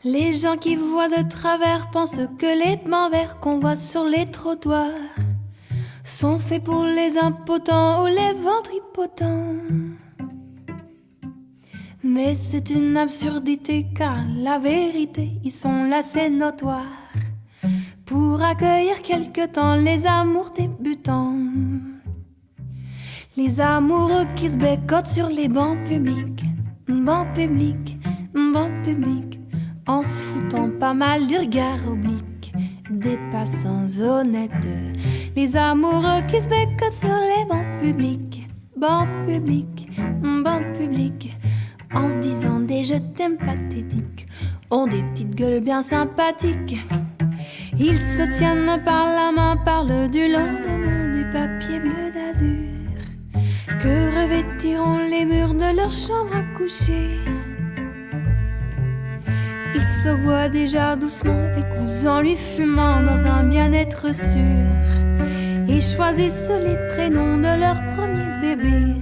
Les gens qui voient de travers pensent que les bancs verts qu'on voit sur les trottoirs sont faits pour les impotents ou les ventripotents. Mais c'est une absurdité car la vérité, ils sont là, c'est notoire, pour accueillir quelque temps les amours débutants. Les amoureux qui se bécotent sur les bancs publics, bancs publics, bancs publics, en se foutant pas mal du regard oblique des passants honnêtes. Les amoureux qui se bécotent sur les bancs publics, bancs publics, bancs publics, en se disant des je t'aime pathétiques, ont des petites gueules bien sympathiques. Ils se tiennent par la main, parlent du lendemain, du papier bleu d'azur que revêtiront les murs de leur chambre à coucher. Ils se voient déjà doucement, les cousins lui fumant dans un bien-être sûr, et choisissent les prénoms de leur premier bébé.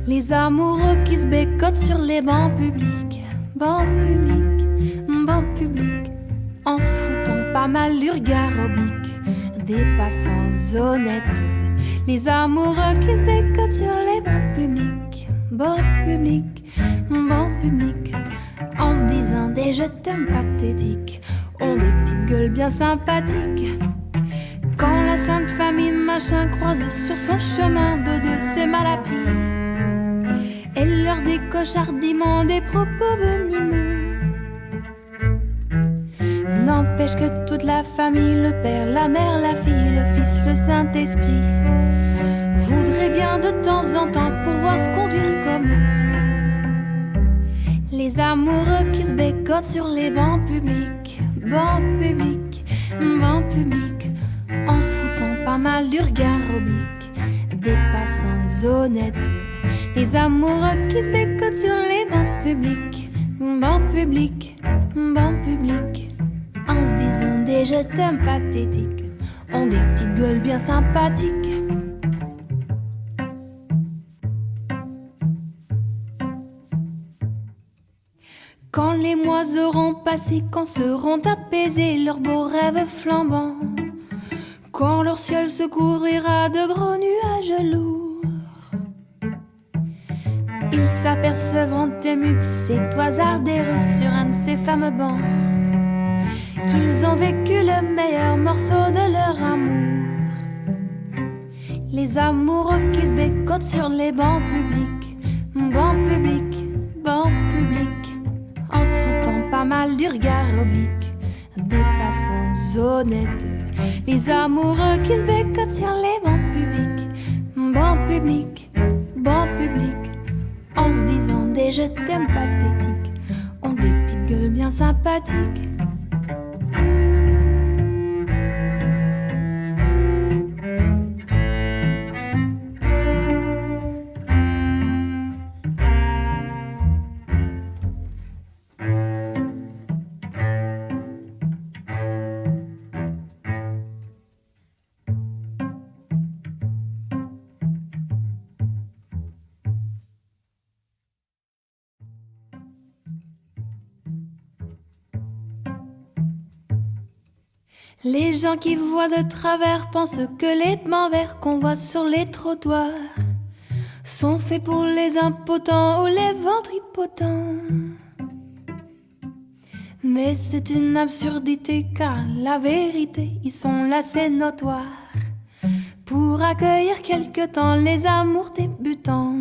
Les amoureux qui se bécotent sur les bancs publics, bancs publics, bancs publics, en se foutant pas mal du regard oblique des passants honnêtes. Les amoureux qui se bécotent sur les bancs publics, bancs publics, bancs publics, en se disant des je t'aime pathétiques, ont des petites gueules bien sympathiques. Quand la sainte famille machin croise sur son chemin de ses mal appris, elle leur décoche hardiment des propos venimeux. N'empêche que toute la famille, le père, la mère, la fille, le fils, le Saint-Esprit, voudrait bien de temps en temps pouvoir se conduire comme eux. Les amoureux qui se bécotent sur les bancs publics, bancs publics, bancs publics, en se foutant pas mal du regard oblique des passants honnêtes. Les amoureux qui se bécotent sur les bancs publics, bancs publics, bancs publics, en se disant des je t'aime pathétiques, ont des petites gueules bien sympathiques. Quand les mois auront passé, quand seront apaisés leurs beaux rêves flambants, quand leur ciel se couvrira de gros nuages lourds, ils s'apercevront émus que ces toisardés sur un de ces fameux bancs, qu'ils ont vécu le meilleur morceau de leur amour. Les amoureux qui se bécotent sur les bancs publics, bancs publics, bancs publics, en se foutant pas mal du regard oblique des passants honnêtes. Les amoureux qui se bécotent sur les bancs publics, bancs publics, bancs publics, en se disant des je t'aime pathétiques, ont des petites gueules bien sympathiques. Les gens qui voient de travers pensent que les bancs verts qu'on voit sur les trottoirs sont faits pour les impotents ou les ventripotents. Mais c'est une absurdité car la vérité, ils sont là, c'est notoire, pour accueillir quelque temps les amours débutants.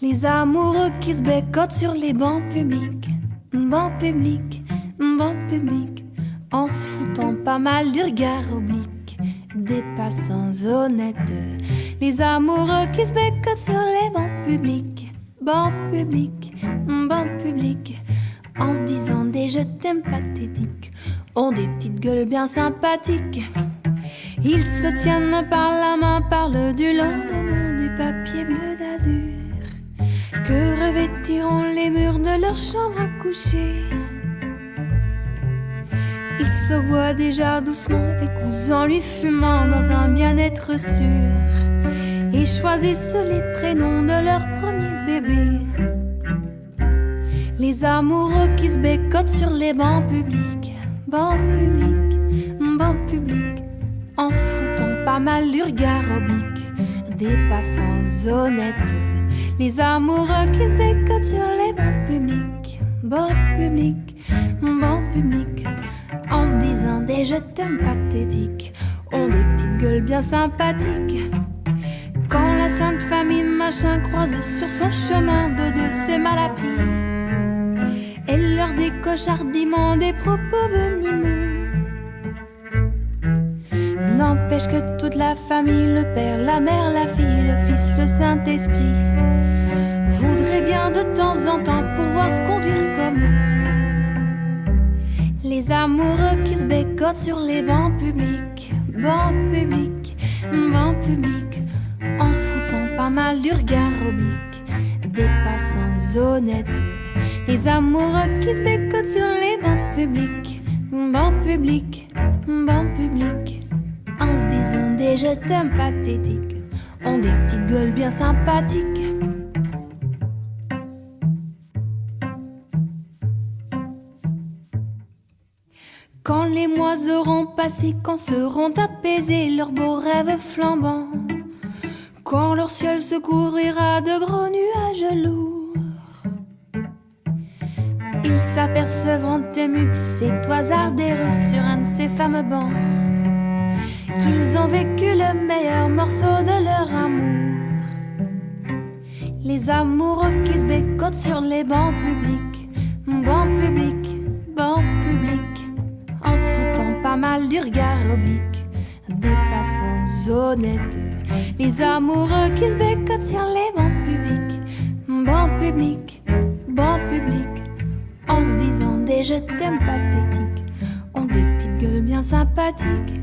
Les amoureux qui se bécotent sur les bancs publics, bancs publics, bancs publics, en se foutant pas mal du regard oblique des passants honnêtes. Les amoureux qui se bécotent sur les bancs publics, bancs publics, bancs publics, en se disant des je t'aime pathétiques, ont des petites gueules bien sympathiques. Ils se tiennent par la main, parlent du lendemain, du papier bleu d'azur que revêtiront les murs de leur chambre à coucher. Ils se voient déjà doucement, les cousins lui fumant dans un bien-être sûr, et choisissent les prénoms de leur premier bébé. Les amoureux qui se bécotent sur les bancs publics, bancs publics, bancs publics, en se foutant pas mal du regard oblique des passants honnêtes. Les amoureux qui se bécotent sur les bancs publics, bancs publics, bancs publics, en se disant des je t'aime pathétiques, ont des petites gueules bien sympathiques. Quand la sainte famille machin croise sur son chemin de ses mal appris, elle leur décoche hardiment des propos venimeux. N'empêche que toute la famille, le père, la mère, la fille, le fils, le Saint-Esprit, voudrait bien de temps en temps pouvoir se conduire comme eux. Les amoureux qui se bécotent sur les bancs publics, bancs publics, bancs publics, en se foutant pas mal du regard oblique des passants honnêtes. Les amoureux qui se bécotent sur les bancs publics, bancs publics, bancs publics, en se disant des je t'aime pathétiques, ont des petites gueules bien sympathiques. Quand les mois auront passé, quand seront apaisés leurs beaux rêves flambants, quand leur ciel se couvrira de gros nuages lourds, ils s'apercevront émus que ces toisardés sur un de ces fameux bancs, qu'ils ont vécu le meilleur morceau de leur amour. Les amoureux qui se bécotent sur les bancs publics, bancs publics, bancs publics, en se foutant pas mal du regard oblique des passants honnêtes. Les amoureux qui se bécotent sur les bancs publics, bancs publics, bancs publics, en se disant des je t'aime pathétiques, ont des petites gueules bien sympathiques.